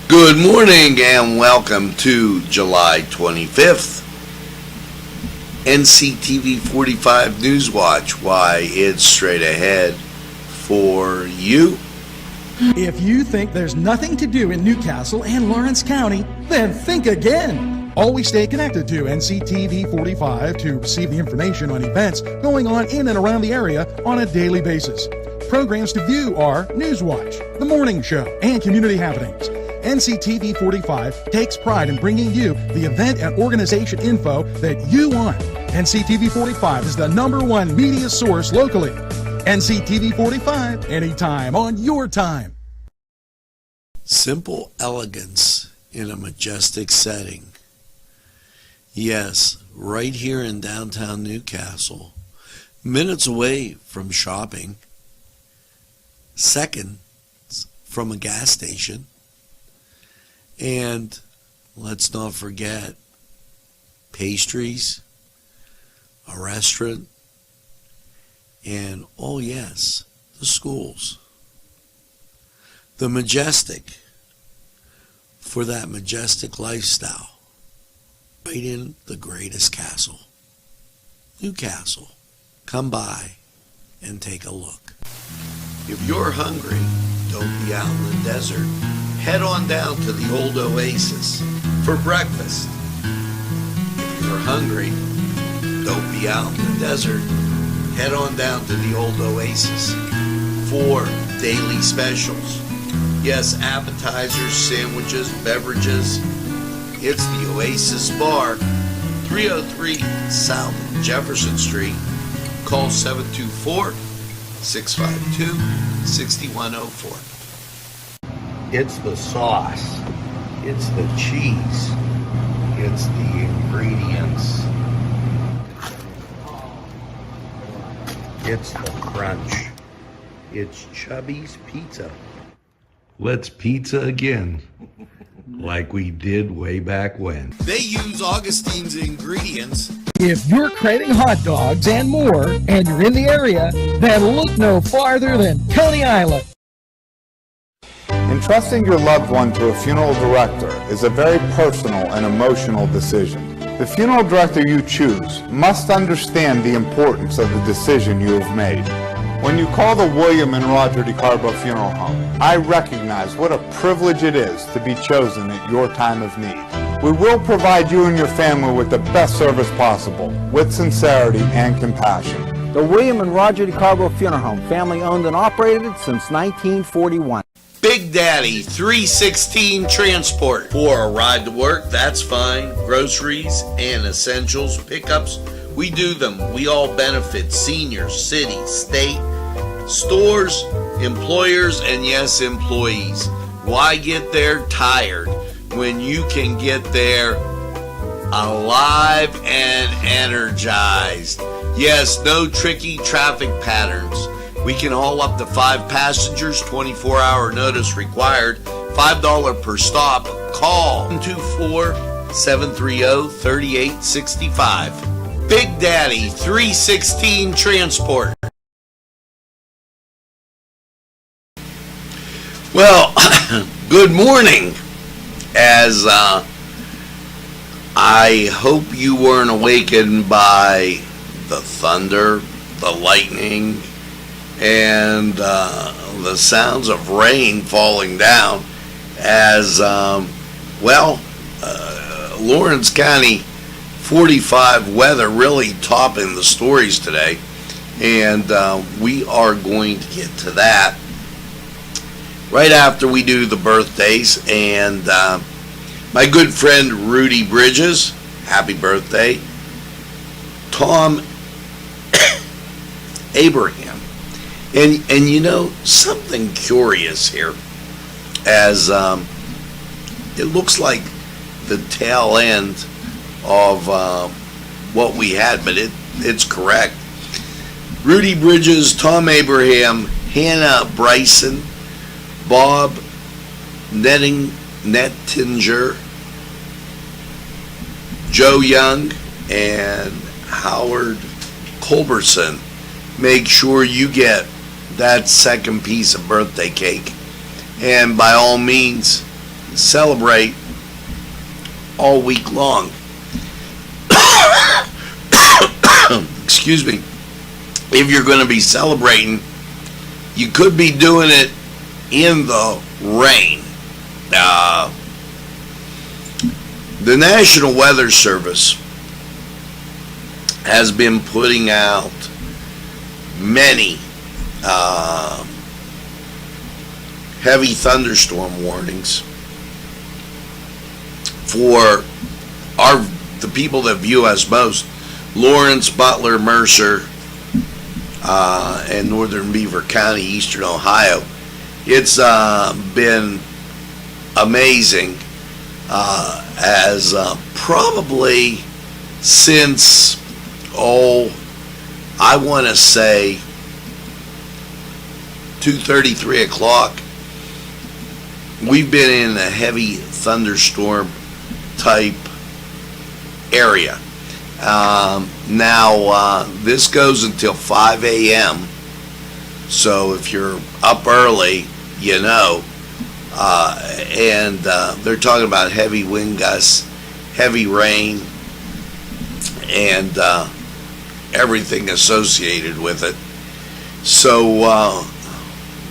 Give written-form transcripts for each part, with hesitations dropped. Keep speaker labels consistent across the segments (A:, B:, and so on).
A: Good morning and welcome to July 25th, Nctv45 Newswatch. Why, it's straight ahead for you.
B: If you think there's nothing to do in Newcastle and Lawrence County, then think again. Always stay connected to Nctv45 to receive the information on events going on in and around the area on a daily basis. Programs to view are Newswatch, The Morning Show, and Community Happenings. Nctv45 takes pride in bringing you the event and organization info that you want. Nctv45 is the #1 media source locally. Nctv45, anytime on your time.
A: Simple elegance in a majestic setting. Yes, right here in downtown Newcastle, minutes away from shopping, seconds from a gas station, and let's not forget pastries, a restaurant, and oh yes, the schools. The majestic for that majestic lifestyle. Right in the greatest castle, Newcastle. Come by and take a look. If you're hungry, don't be out in the desert. Head on down to the old Oasis for breakfast. If you're hungry, don't be out in the desert. Head on down to the old Oasis for daily specials. Yes, appetizers, sandwiches, beverages. It's the Oasis Bar, 303 South Jefferson Street. Call 724-652-6104. It's the sauce. It's the cheese. It's the ingredients. It's the crunch. It's Chubby's Pizza. Let's pizza again. Like we did way back when. They use Augustine's ingredients.
B: If you're craving hot dogs and more, and you're in the area, then look no farther than Coney Island.
C: Entrusting your loved one to a funeral director is a very personal and emotional decision. The funeral director you choose must understand the importance of the decision you have made. When you call the William and Roger DeCarbo Funeral Home, I recognize what a privilege it is to be chosen at your time of need. We will provide you and your family with the best service possible, with sincerity and compassion.
D: The William and Roger DeCarbo Funeral Home, family owned and operated since 1941.
A: Big Daddy 316 Transport. For a ride to work, that's fine. Groceries and essentials pickups, we do them. We all benefit. Seniors, city, state, stores, employers, and yes, employees. Why get there tired when you can get there alive and energized? Yes, no tricky traffic patterns. We can haul up to 5 passengers, 24-hour notice required, $5 per stop. Call 224-730-3865. Big Daddy 316 Transport. Well, good morning. As I hope you weren't awakened by the thunder, the lightning, and the sounds of rain falling down as, Lawrence County 45 weather really topping the stories today, and we are going to get to that right after we do the birthdays. And my good friend Rudy Bridges, happy birthday. Tom Abraham. And you know, something curious here, as it looks like the tail end of what we had, but it's correct. Rudy Bridges, Tom Abraham, Hannah Bryson, Bob Nettinger, Joe Young, and Howard Culberson. Make sure you get that second piece of birthday cake. And by all means, celebrate all week long. Excuse me. If you're going to be celebrating, you could be doing it in the rain. The National Weather Service has been putting out many heavy thunderstorm warnings for the people that view us most: Lawrence, Butler, Mercer, and northern Beaver County, eastern Ohio. It's been amazing, as probably since, I want to say 2:30, 3 o'clock, we've been in a heavy thunderstorm type area. Now, this goes until 5 a.m. So if you're up early, you know, and they're talking about heavy wind gusts, heavy rain, and everything associated with it. So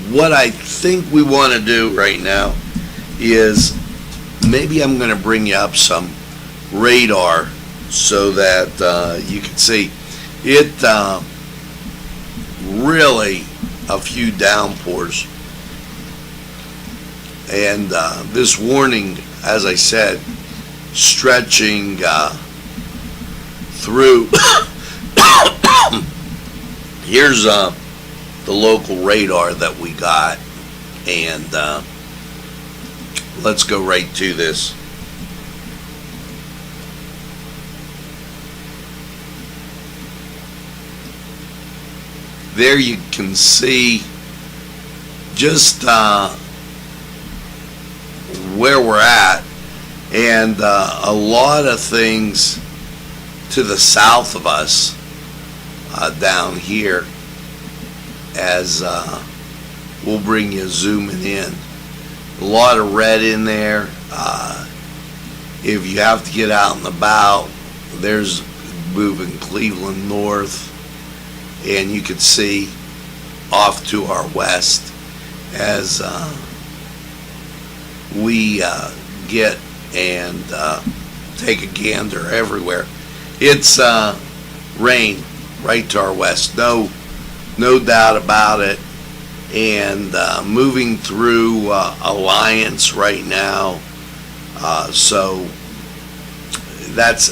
A: what I think we want to do right now is maybe I'm going to bring you up some radar so that you can see it. Really a few downpours, and this warning, as I said, stretching through. Here's the local radar that we got, and let's go right to this. There you can see just where we're at, and a lot of things to the south of us down here, as we'll bring you zooming in. A lot of red in there. If you have to get out and about, there's moving Cleveland north, and you can see off to our west as we get and take a gander everywhere. It's rain right to our west, no doubt about it, and moving through Alliance right now. So that's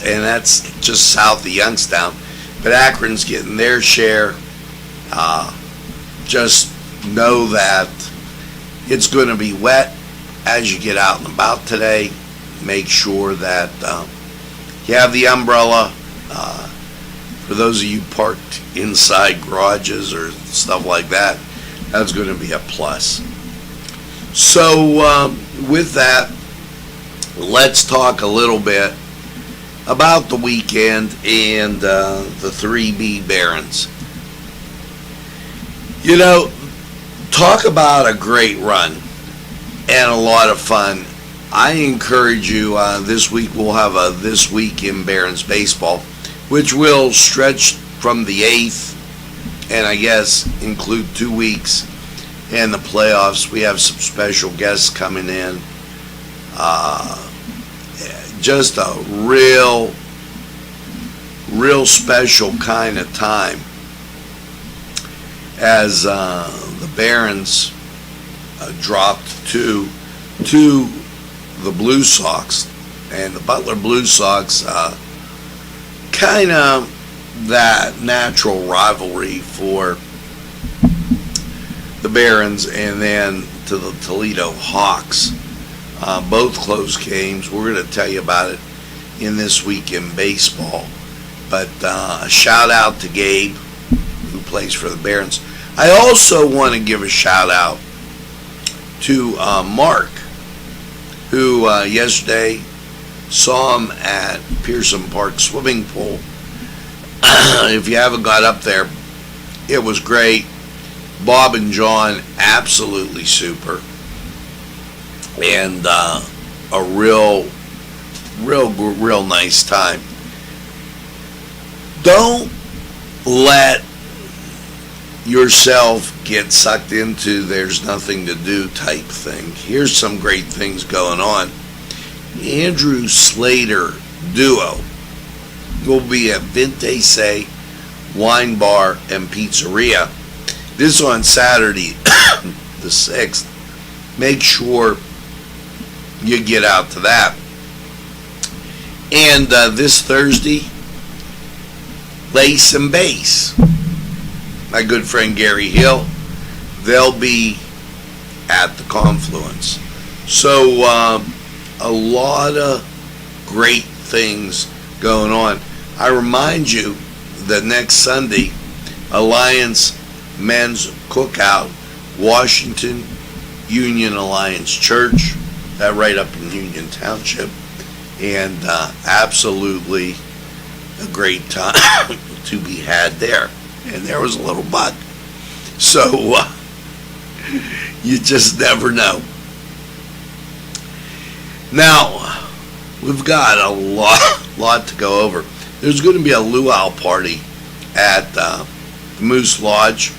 A: just south of Youngstown. But Akron's getting their share. Just know that it's going to be wet as you get out and about today. Make sure that you have the umbrella. For those of you parked inside garages or stuff like that, that's going to be a plus. So with that, let's talk a little bit about the weekend and the 3B Barons. You know, talk about a great run and a lot of fun. I encourage you, this week we'll have a This Week in Barons Baseball, which will stretch from the 8th and I guess include 2 weeks and the playoffs. We have some special guests coming in. Just a real special kind of time as the Barons dropped to the Blue Sox, and the Butler Blue Sox, kind of that natural rivalry for the Barons, and then to the Toledo Hawks. Both close games. We're going to tell you about it in This Week in Baseball. But a shout out to Gabe, who plays for the Barons. I also want to give a shout out to Mark, who yesterday saw him at Pearson Park swimming pool. If you haven't got up there, it was great. Bob and John, absolutely super. And a real nice time. Don't let yourself get sucked into there's nothing to do type thing. Here's some great things going on. Andrew Slater Duo will be at Mnday Wine Bar and Pizzeria. This is on Saturday, the 6th. Make sure you get out to that. And this Thursday, Lace and Bass, my good friend Gary Hill, they'll be at the Confluence. So a lot of great things going on. I remind you that next Sunday, Alliance Men's Cookout, Washington Union Alliance Church, that right up in Union Township, and absolutely a great time to be had there. And there was a little bug. So you just never know. Now, we've got a lot to go over. There's going to be a luau party at the Moose Lodge,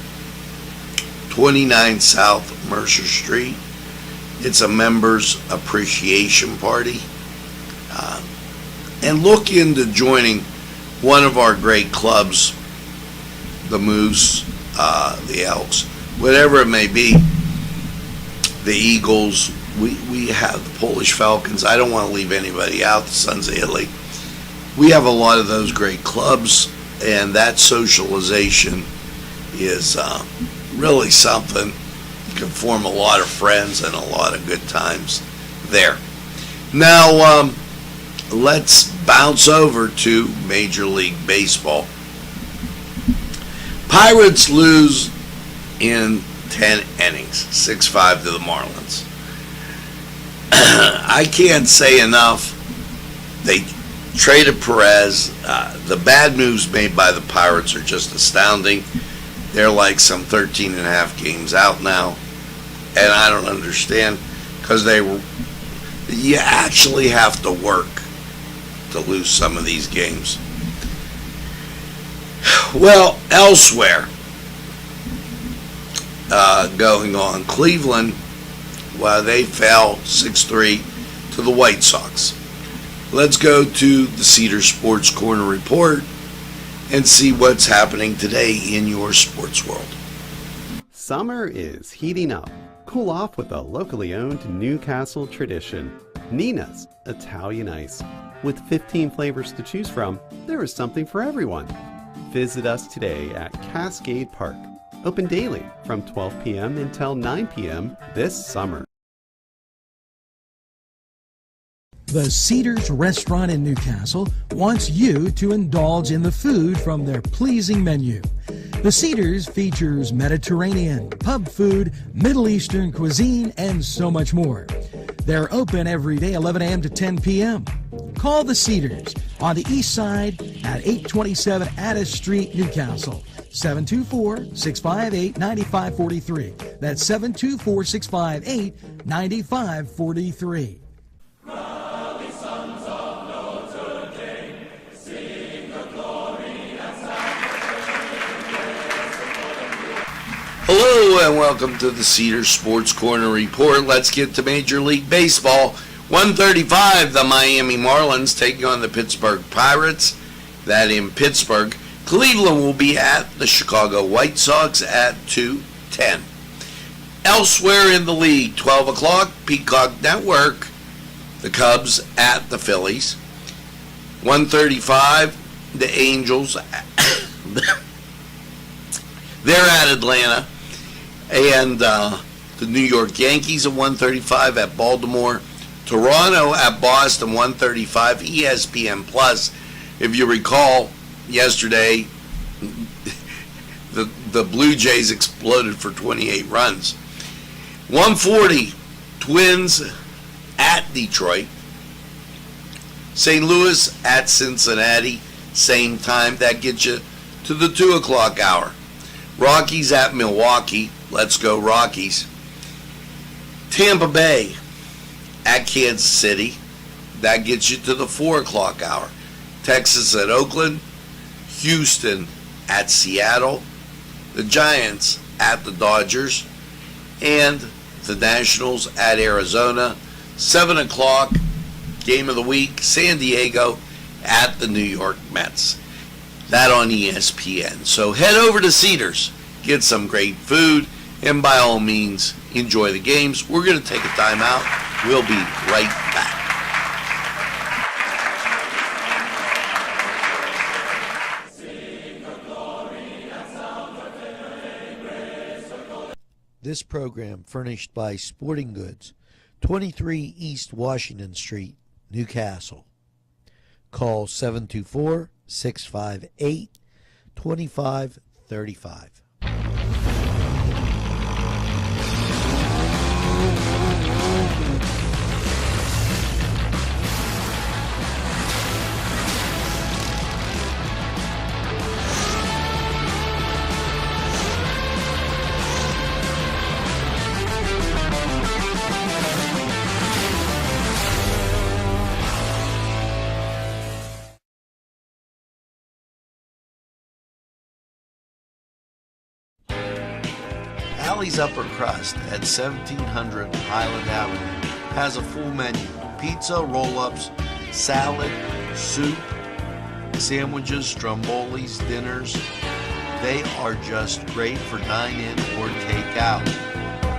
A: 29 South Mercer Street. It's a members appreciation party. And look into joining one of our great clubs, the Moose, the Elks, whatever it may be, the Eagles. We have the Polish Falcons. I don't want to leave anybody out, the Sons of Italy. We have a lot of those great clubs, and that socialization is really something. You can form a lot of friends and a lot of good times there. Now, let's bounce over to Major League Baseball. Pirates lose in 10 innings, 6-5 to the Marlins. I can't say enough. They traded Perez. The bad moves made by the Pirates are just astounding. They're like some 13 and a half games out now. And I don't understand, because you actually have to work to lose some of these games. Well, elsewhere going on, Cleveland, well, they fell 6-3 to the White Sox. Let's go to the Cedar Sports Corner report and see what's happening today in your sports world.
E: Summer is heating up. Cool off with a locally owned Newcastle tradition, Nina's Italian Ice. With 15 flavors to choose from, there is something for everyone. Visit us today at Cascade Park. Open daily from 12 p.m. until 9 p.m. this summer.
B: The Cedars Restaurant in Newcastle wants you to indulge in the food from their pleasing menu. The Cedars features Mediterranean, pub food, Middle Eastern cuisine, and so much more. They're open every day, 11 a.m. to 10 p.m. Call the Cedars on the east side at 827 Addis Street, Newcastle. 724-658-9543. That's 724-658-9543.
A: Hello and welcome to the Cedar Sports Corner report. Let's get to Major League Baseball. 1:35, the Miami Marlins taking on the Pittsburgh Pirates. That in Pittsburgh. Cleveland will be at the Chicago White Sox at 2:10. Elsewhere in the league, 12 o'clock, Peacock Network, the Cubs at the Phillies. 1:35, the Angels, they're at Atlanta. And the New York Yankees at 1:35 at Baltimore. Toronto at Boston, 1:35, ESPN Plus. If you recall, yesterday, the Blue Jays exploded for 28 runs. 1:40, Twins at Detroit. St. Louis at Cincinnati, same time. That gets you to the 2 o'clock hour. Rockies at Milwaukee. Let's go Rockies. Tampa Bay at Kansas City. That gets you to the 4 o'clock hour. Texas at Oakland, Houston at Seattle, the Giants at the Dodgers, and the Nationals at Arizona. 7 o'clock, game of the week, San Diego at the New York Mets. That on ESPN. So head over to Cedars, get some great food, and by all means, enjoy the games. We're going to take a timeout. We'll be right back. This program furnished by Sporting Goods, 23 East Washington Street, Newcastle. Call 724-658-2535. Alley's Upper Crust at 1700 Highland Avenue has a full menu: pizza, roll-ups, salad, soup, sandwiches, strombolis, dinners. They are just great for dine-in or take-out.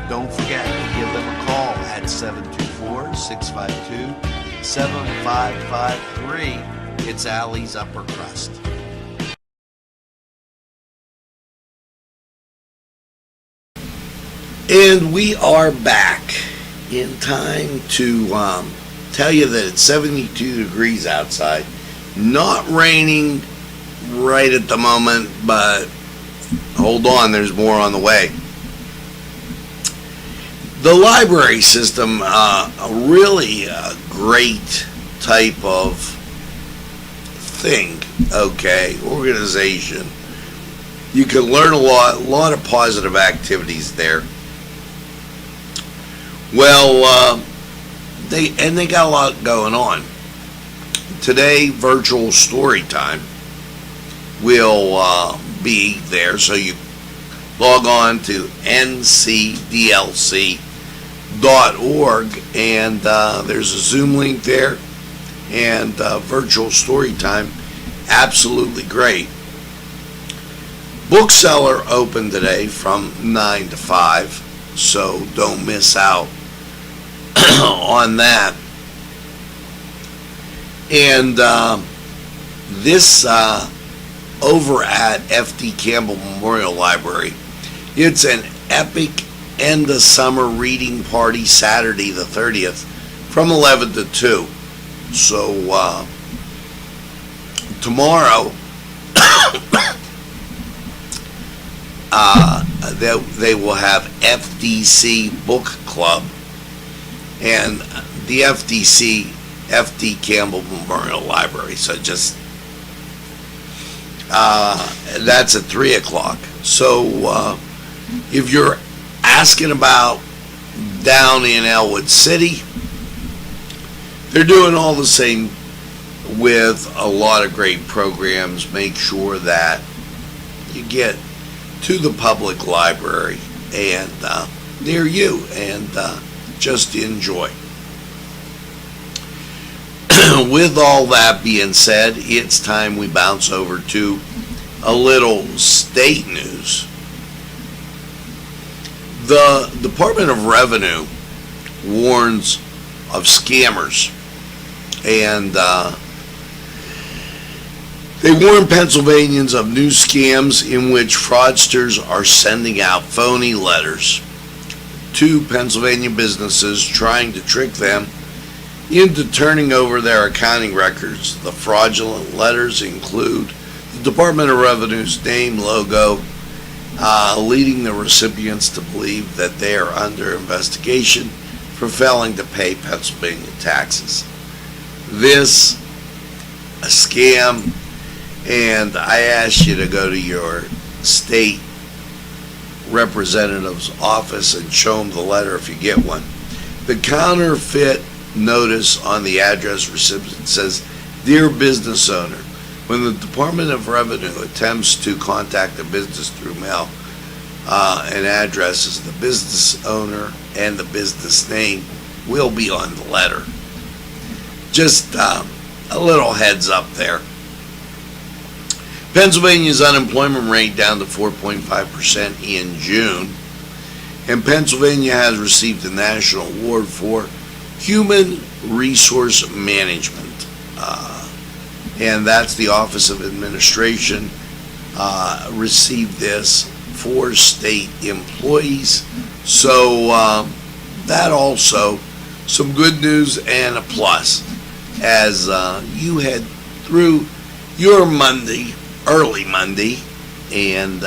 A: Don't forget to give them a call at 724-652-7553. It's Alley's Upper Crust. And we are back in time to tell you that it's 72 degrees outside. Not raining right at the moment, but hold on, there's more on the way. The library system, a really great type of thing, okay, organization. You can learn a lot of positive activities there. Well, they got a lot going on. Today, virtual story time will be there, so you log on to ncdlc.org, and there's a Zoom link there, and virtual story time, absolutely great. Bookseller open today from 9 to 5, so don't miss out on that. And this over at F.D. Campbell Memorial Library, it's an epic end of summer reading party Saturday the 30th from 11 to 2. So tomorrow they will have FDC Book Club, and the FD Campbell Memorial Library. So just that's at 3 o'clock. So if you're asking about down in Elwood City, they're doing all the same with a lot of great programs. Make sure that you get to the public library and near you, and just enjoy. With all that being said, it's time we bounce over to a little state news. The Department of Revenue warns of scammers, and they warn Pennsylvanians of new scams in which fraudsters are sending out phony letters to Pennsylvania businesses, trying to trick them into turning over their accounting records. The fraudulent letters include the Department of Revenue's name, logo, leading the recipients to believe that they are under investigation for failing to pay Pennsylvania taxes. This a scam, and I ask you to go to your state representative's office and show them the letter if you get one. The counterfeit notice on the address recipient says, "Dear business owner, when the Department of Revenue attempts to contact a business through mail and addresses, the business owner and the business name will be on the letter." Just a little heads up there. Pennsylvania's unemployment rate down to 4.5% in June. And Pennsylvania has received a national award for human resource management. And that's the Office of Administration received this for state employees. So that also some good news and a plus as you head through your Monday, early Monday, and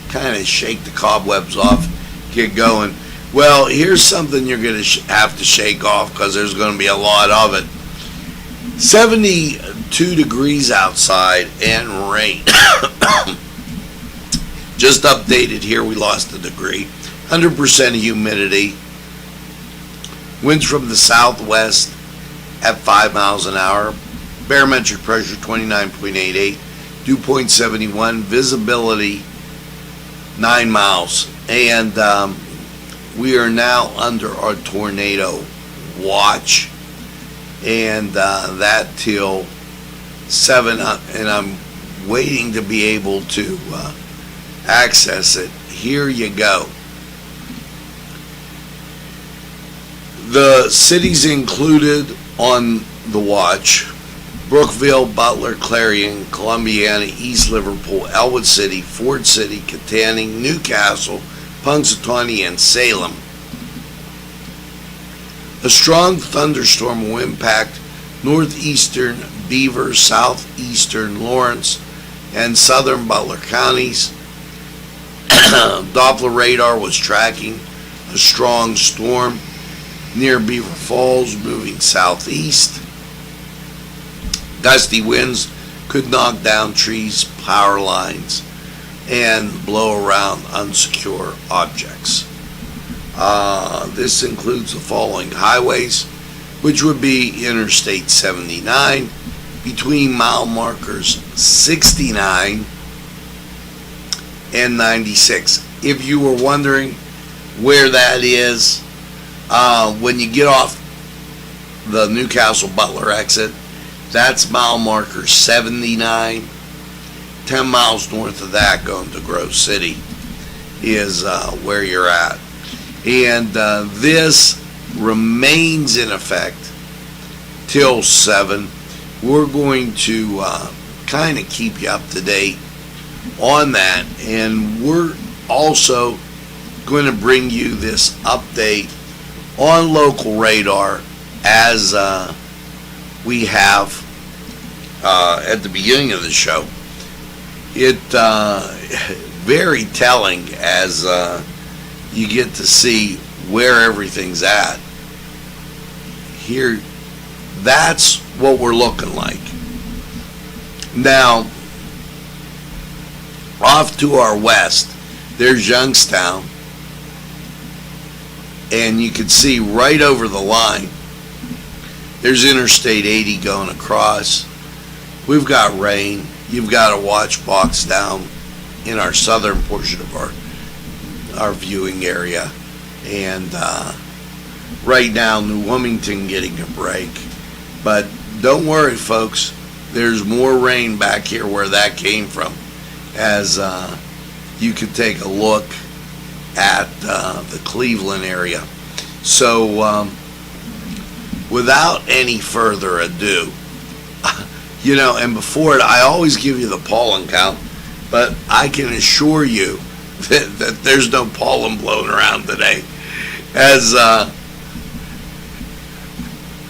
A: kind of shake the cobwebs off, get going. Well, here's something you're going to have to shake off because there's going to be a lot of it. 72 degrees outside and rain. Just updated here, we lost a degree. 100% humidity. Winds from the southwest at 5 miles an hour. Barometric pressure 29.88. Dew point 71. Visibility 9 miles. And we are now under our tornado watch. And that till 7. And I'm waiting to be able to access it. Here you go. The cities included on the watch: Brookville, Butler, Clarion, Columbiana, East Liverpool, Elwood City, Ford City, Katanning, Newcastle, Punxsutawney, and Salem. A strong thunderstorm will impact northeastern Beaver, southeastern Lawrence, and southern Butler counties. Doppler radar was tracking a strong storm near Beaver Falls, moving southeast. Gusty winds could knock down trees, power lines, and blow around unsecure objects. This includes the following highways, which would be Interstate 79 between mile markers 69 and 96. If you were wondering where that is, when you get off the Newcastle Butler exit, that's mile marker 79. 10 miles north of that, going to Grove City, is where you're at. And this remains in effect till 7. We're going to kind of keep you up to date on that. And we're also going to bring you this update on local radar as we have at the beginning of the show. It very telling as you get to see where everything's at. Here, that's what we're looking like. Now, off to our west, there's Youngstown, and you can see right over the line, there's Interstate 80 going across. We've got rain. You've got a watch box down in our southern portion of our viewing area, and right now New Wilmington getting a break. But don't worry, folks, there's more rain back here where that came from, as you could take a look at the Cleveland area. So without any further ado, and before it, I always give you the pollen count, but I can assure you that there's no pollen blowing around today, as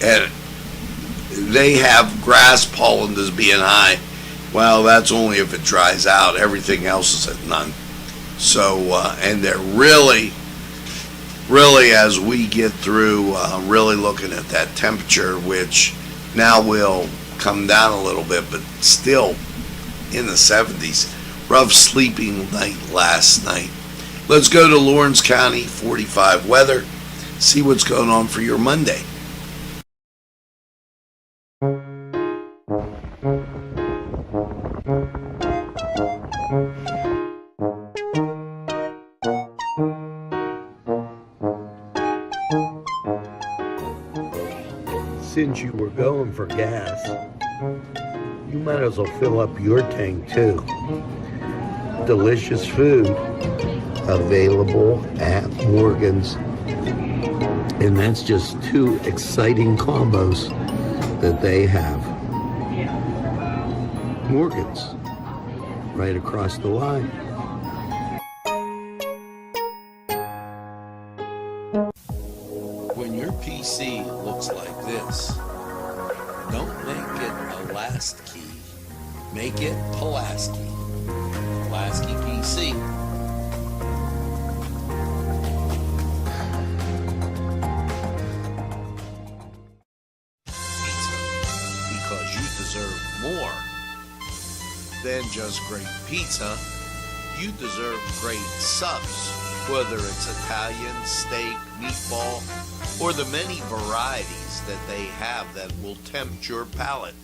A: and they have grass pollen as being high. Well, that's only if it dries out. Everything else is at none. So, and they're really, as we get through, really looking at that temperature, which now will come down a little bit, but still in the 70s. Rough sleeping night last night. Let's go to Lawrence County 45 weather, see what's going on for your Monday.
F: since you were going for gas, you might as well fill up your tank too. Delicious food available at Morgan's. And that's just two exciting combos that they have. Morgan's, right across the line.
A: When your PC looks like this, don't make it a last key. Make it Pulaski. Pulaski PC. Pizza. Because you deserve more than just great pizza. You deserve great subs. Whether it's Italian, steak, meatball, or the many varieties that they have that will tempt your palate.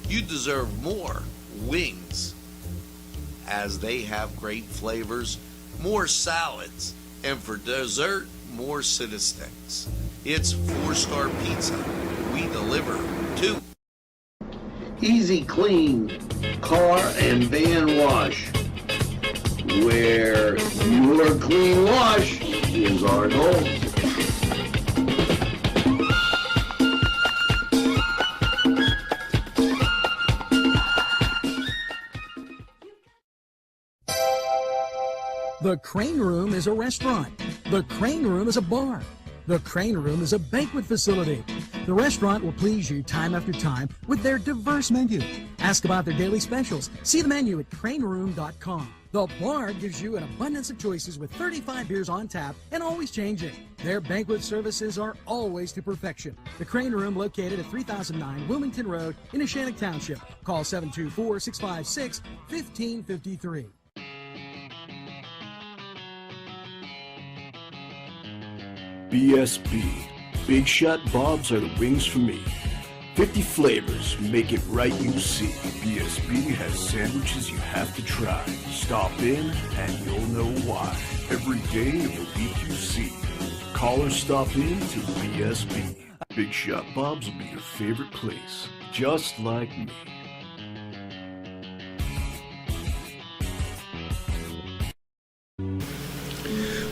A: You deserve more wings, as they have great flavors, more salads, and for dessert, more Cita Sticks. It's 4-star pizza. We deliver too.
F: Easy Clean Car and Van Wash, where your clean wash is our goal.
B: The Crane Room is a restaurant. The Crane Room is a bar. The Crane Room is a banquet facility. The restaurant will please you time after time with their diverse menu. Ask about their daily specials. See the menu at craneroom.com. The bar gives you an abundance of choices with 35 beers on tap and always changing. Their banquet services are always to perfection. The Crane Room, located at 3009 Wilmington Road in Neshannock Township. Call 724-656-1553.
G: BSB. Big Shot Bobs are the wings for me. 50 flavors, make it right, you see. BSB has sandwiches you have to try. Stop in and you'll know why. Every day of the week you see. Call or stop in to BSB. Big Shot Bobs will be your favorite place, just like me.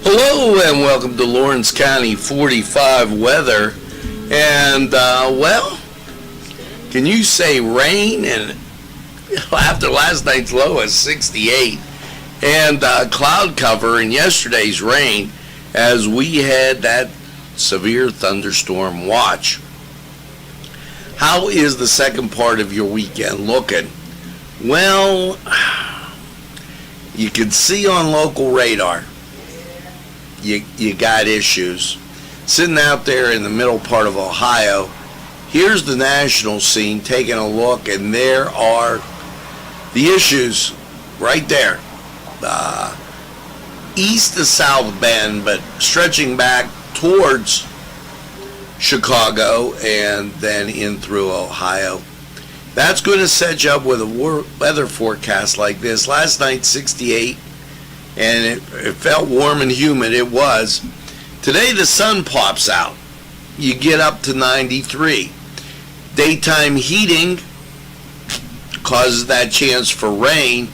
A: Hello and welcome to Lawrence County 45 weather. And, well, can you say rain? And after last night's low is 68. And cloud cover in yesterday's rain as we had that severe thunderstorm watch. How is the second part of your weekend looking? Well, you can see on local radar you got issues. Sitting out there in the middle part of Ohio, here's the national scene taking a look, and there are the issues right there. East to South Bend, but stretching back towards Chicago and then in through Ohio. That's going to set you up with a weather forecast like this. Last night, 68. And it felt warm and humid. It was. Today the sun pops out. You get up to 93. Daytime heating causes that chance for rain,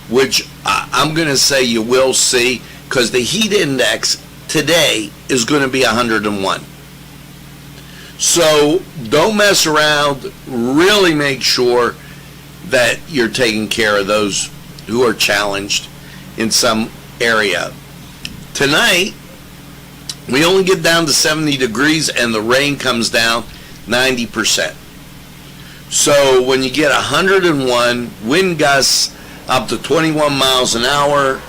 A: which I'm going to say you will see, because the heat index today is going to be 101. So don't mess around. Really make sure that you're taking care of those who are challenged in some area. Tonight, we only get down to 70 degrees and the rain comes down 90%. So when you get 101, wind gusts up to 21 miles an hour,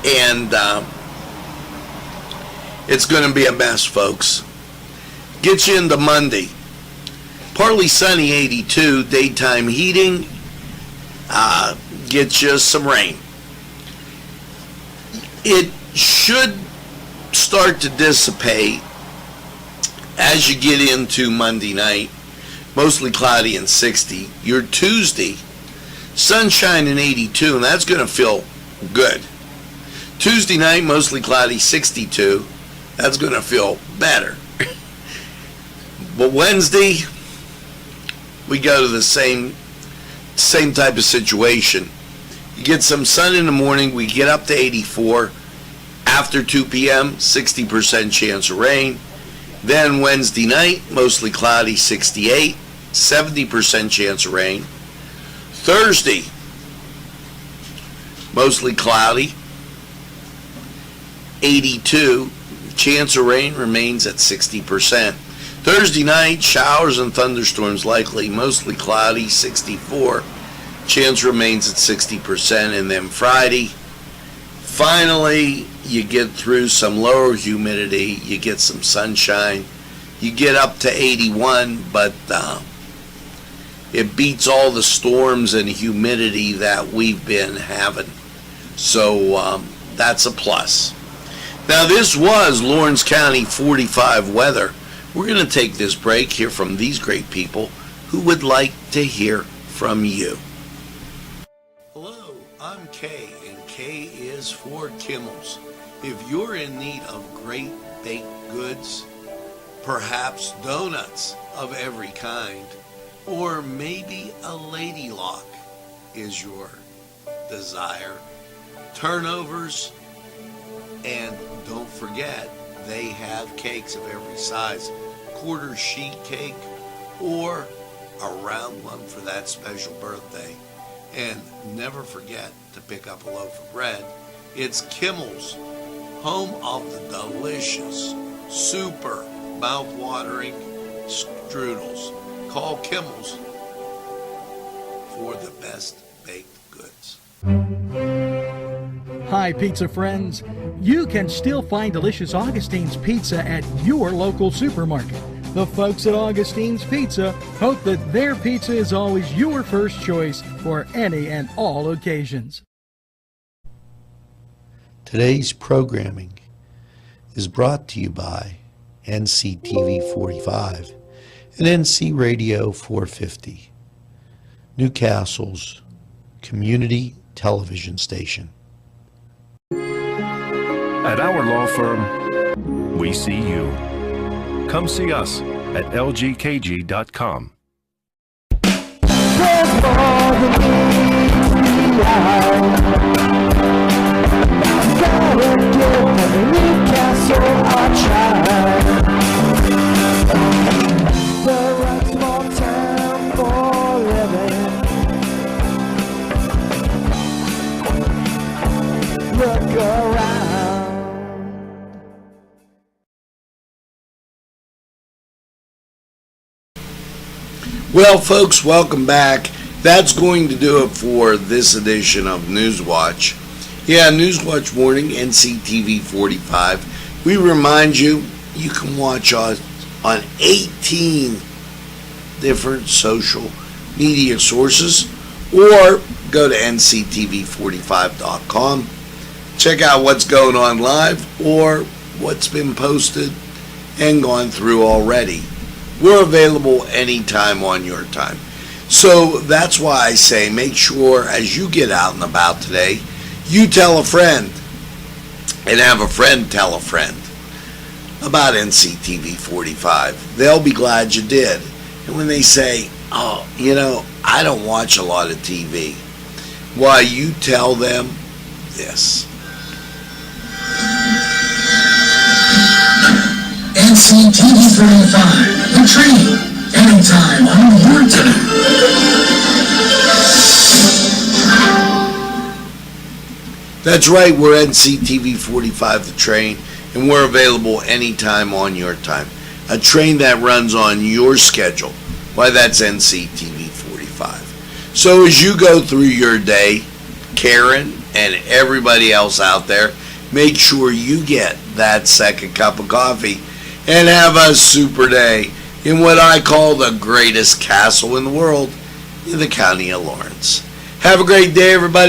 A: and it's going to be a mess, folks. Get you into Monday. Partly sunny, 82, daytime heating, get you some rain. It should start to dissipate as you get into Monday night. Mostly cloudy and 60. Your Tuesday, sunshine and 82, and that's going to feel good. Tuesday night, mostly cloudy, 62. That's going to feel better. But Wednesday, we go to the same type of situation. You get some sun in the morning, we get up to 84. After 2 p.m., 60% chance of rain. Then Wednesday night, mostly cloudy, 68, 70% chance of rain. Thursday, mostly cloudy, 82, chance of rain remains at 60%. Thursday night, showers and thunderstorms likely, mostly cloudy, 64, chance remains at 60%. And then Friday, finally, you get through some lower humidity, you get some sunshine, you get up to 81, but it beats all the storms and humidity that we've been having. So that's a plus. Now, this was Lawrence County 45 weather. We're going to take this break, hear from these great people who would like to hear from you. Hello, I'm Kay, and K is for Kimmel's. If you're in need of great baked goods, perhaps donuts of every kind, or maybe a lady lock is your desire, turnovers, and don't forget, they have cakes of every size, quarter sheet cake or a round one for that special birthday. And never forget to pick up a loaf of bread. It's Kimmel's, home of the delicious, super mouth-watering strudels. Call Kimmel's for the best baked goods.
B: Hi, pizza friends. You can still find delicious Augustine's Pizza at your local supermarket. The folks at Augustine's Pizza hope that their pizza is always your first choice for any and all occasions.
A: Today's programming is brought to you by Nctv45 and NC Radio 450, Newcastle's community television station.
H: At our law firm, we see you. Come see us at lgkg.com.
I: Look around.
A: Well, folks, welcome back. That's going to do it for this edition of Newswatch. Yeah, Newswatch Morning, Nctv45. We remind you, you can watch us on 18 different social media sources, or go to nctv45.com. Check out what's going on live or what's been posted and gone through already. We're available anytime on your time. So that's why I say make sure as you get out and about today, you tell a friend and have a friend tell a friend about Nctv45. They'll be glad you did. And when they say, oh, I don't watch a lot of TV, why, you tell them this.
J: Nctv45, the train, anytime on your time.
A: That's right, we're Nctv45, the train, and we're available anytime on your time. A train that runs on your schedule. Why, that's Nctv45. So as you go through your day, Karen and everybody else out there, make sure you get that second cup of coffee and have a super day in what I call the greatest castle in the world, in the county of Lawrence. Have a great day, everybody.